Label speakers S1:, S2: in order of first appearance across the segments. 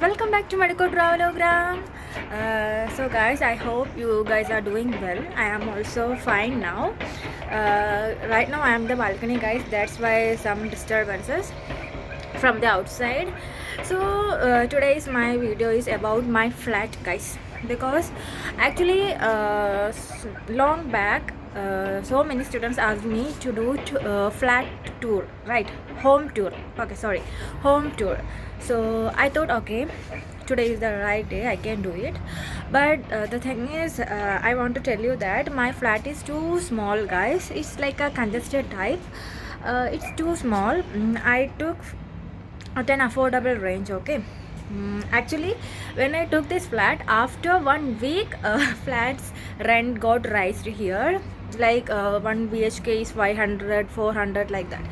S1: welcome back to Medico Travelogram. So guys, I hope you guys are doing well. I am also fine now. Right now I am the balcony, guys. That's why some disturbances from the outside. So today's my video is about my flat, guys, because actually long back so many students asked me to do flat tour, right? Home tour. Okay, sorry, home tour. So I thought, okay, today is the right day, I can do it. But the thing is, I want to tell you that my flat is too small, guys. It's like a congested type. It's too small. I took at an affordable range, okay. Actually, when I took this flat, after 1 week flats rent got raised here, like 1 BHK is 500, 400, like that.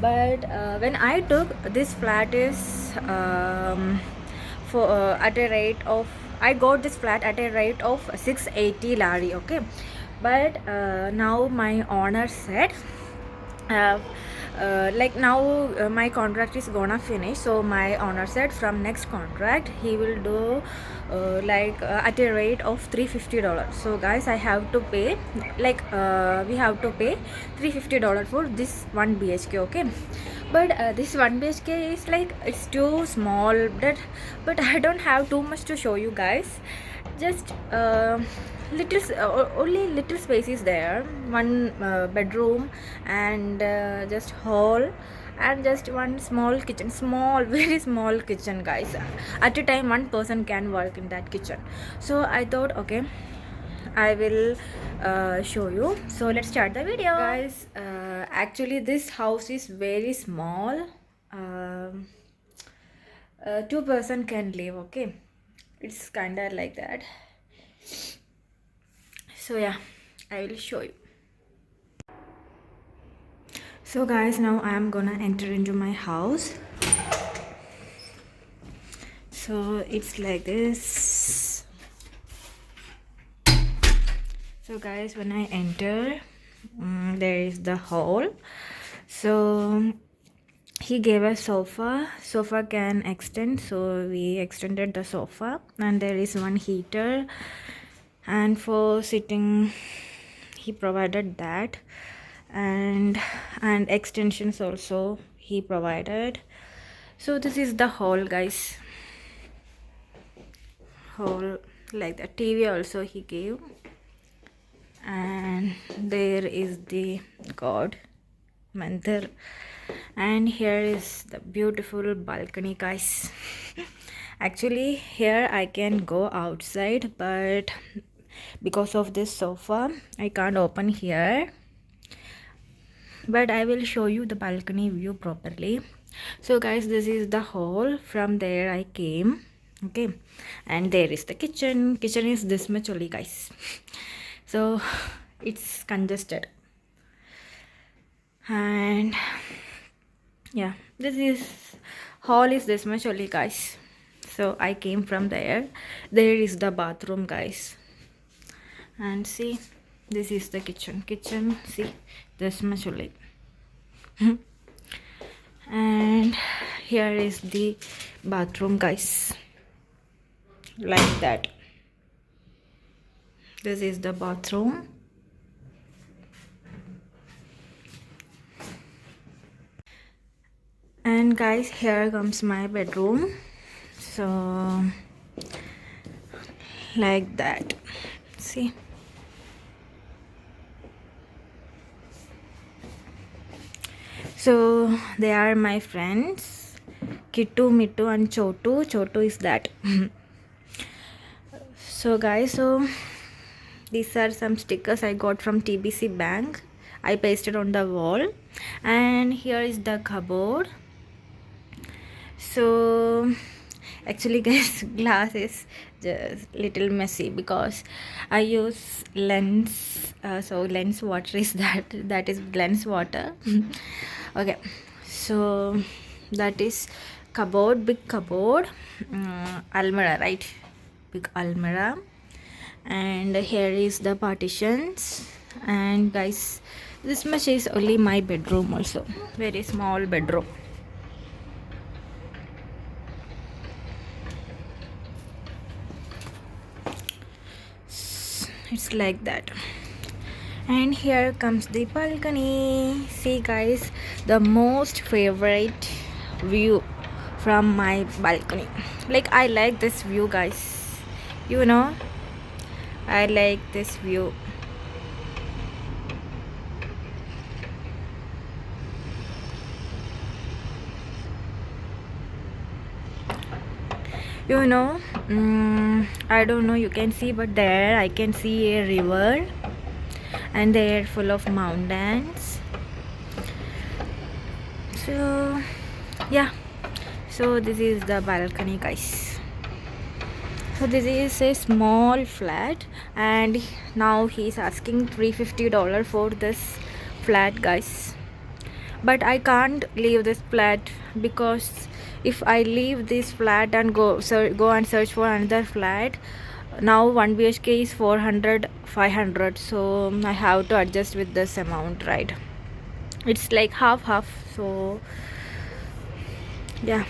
S1: But when I took this flat is for at a rate of, I got this flat at a rate of 680 lari, okay. But now my owner said like now my contract is gonna finish, so my owner said from next contract he will do at a rate of $350. So guys, I have to pay like we have to pay $350 for this 1 BHK, okay. But this 1 BHK is like, it's too small, but I don't have too much to show you guys. Just only little space is there, one bedroom and just hall and just one small kitchen, small, very small kitchen, guys. At a time one person can work in that kitchen. So I thought, okay, I will show you. So let's start the video, guys. Actually this house is very small. 2 person can live, okay. It's kinda like that. So yeah, I will show you. So guys, now I am gonna enter into my house. So it's like this. So guys, when I enter, there is the hall. So he gave a sofa can extend, so we extended the sofa, and there is one heater, and for sitting he provided that, and extensions also he provided. So this is the hall, guys. Hall like the TV also he gave, and there is the god mandir, and here is the beautiful balcony, guys. Actually here I can go outside, but because of this sofa I can't open here, but I will show you the balcony view properly. So guys, this is the hall, from there I came, okay, and there is the kitchen is this much only, guys. So it's congested, and yeah, this is hall is this much only, guys. So I came from there. There is the bathroom, guys, and see, this is the kitchen, see, this much only. And here is the bathroom, guys, like that. This is the bathroom. And guys, here comes my bedroom. So like that, see. So they are my friends, Kittu, Mittu and Chotu. Chotu is that. So guys, so these are some stickers I got from TBC Bank. I pasted on the wall, and here is the cupboard. So actually guys, glass is just little messy because I use lens, so lens water is that is lens water. Okay, so that is cupboard, big cupboard, almirah, right, big almirah. And here is the partitions. And guys, this much is only my bedroom, also very small bedroom. it's like that. And here comes the balcony. See guys, the most favorite view from my balcony. Like I like this view guys, you know, I like this view. You know, I don't know you can see, but there I can see a river and they're full of mountains. So yeah, so this is the balcony guys. So this is a small flat and now he's asking $350 for this flat guys, but I can't leave this flat because if I leave this flat and go and search for another flat, now 1 BHK is 400 500, so I have to adjust with this amount, right? It's like half, so yeah,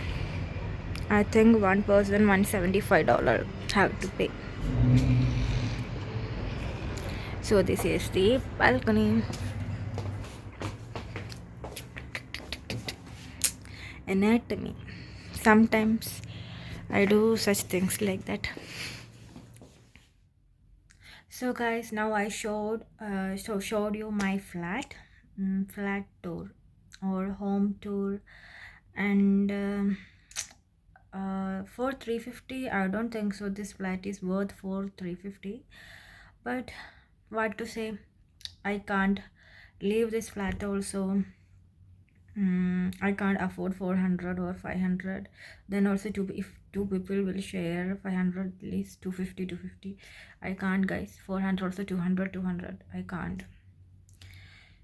S1: I think one person $175 have to pay. So this is the balcony. Anatomy. Sometimes I do such things like that. So guys, now I showed you my flat, flat tour or home tour, and for 350 I don't think so this flat is worth for 350, but what to say, I can't leave this flat also. I can't afford 400 or 500. Then also if two people will share 500, at least 250. I can't guys. 400 also 200. I can't.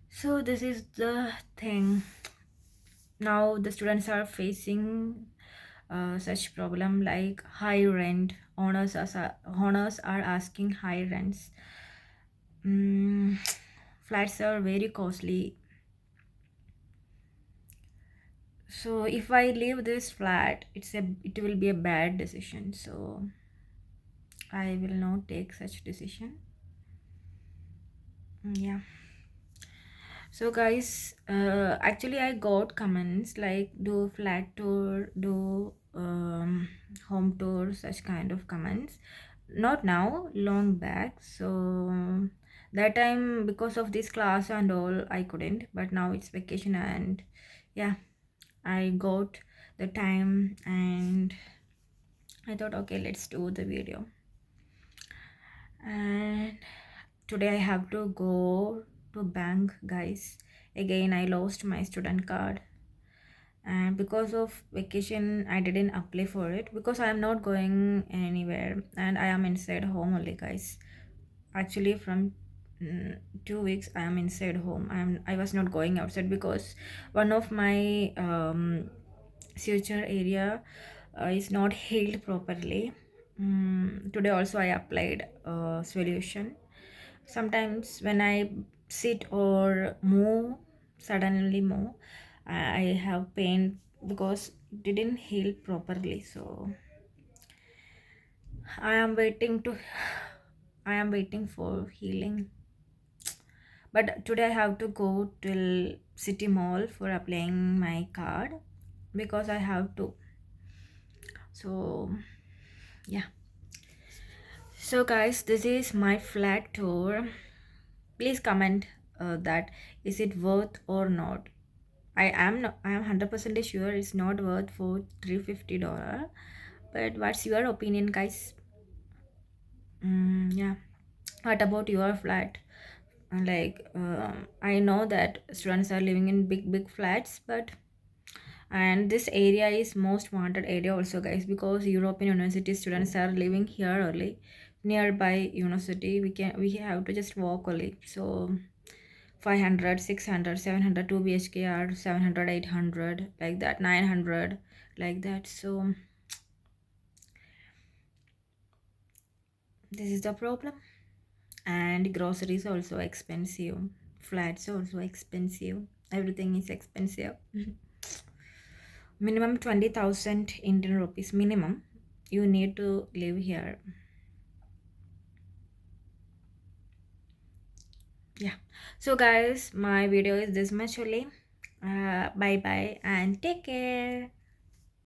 S1: So this is the thing. Now the students are facing such problem like high rent. Owners are asking high rents. Flats are very costly. So if I leave this flat, it will be a bad decision, so I will not take such decision. Yeah, so guys, actually I got comments like do flat tour, do home tour, such kind of comments. Not now, long back. So that time because of this class and all I couldn't, but now it's vacation and yeah, I got the time and I thought okay, let's do the video. And today I have to go to bank guys. Again I lost my student card, and because of vacation I didn't apply for it because I am not going anywhere and I am inside home only guys. Actually from 2 weeks I am inside home. I was not going outside because one of my suture area is not healed properly. Today also I applied a solution. Sometimes when I sit or move, suddenly move, I have pain because it didn't heal properly. So I am waiting to I am waiting for healing. But today I have to go till city mall for applying my card because I have to. So yeah, so guys, this is my flat tour. Please comment that is it worth or not. I am 100% sure it's not worth for $350, but what's your opinion guys? Yeah, what about your flat? Like I know that students are living in big flats, but and this area is most wanted area also guys, because European university students are living here only nearby university. We have to just walk only. So 500 600 700 2 BHK are 700 800 like that, 900 like that. So this is the problem. And groceries also expensive, flats also expensive, everything is expensive. Minimum 20,000 Indian rupees minimum you need to live here. Yeah. So guys, my video is this much only. Bye bye and take care.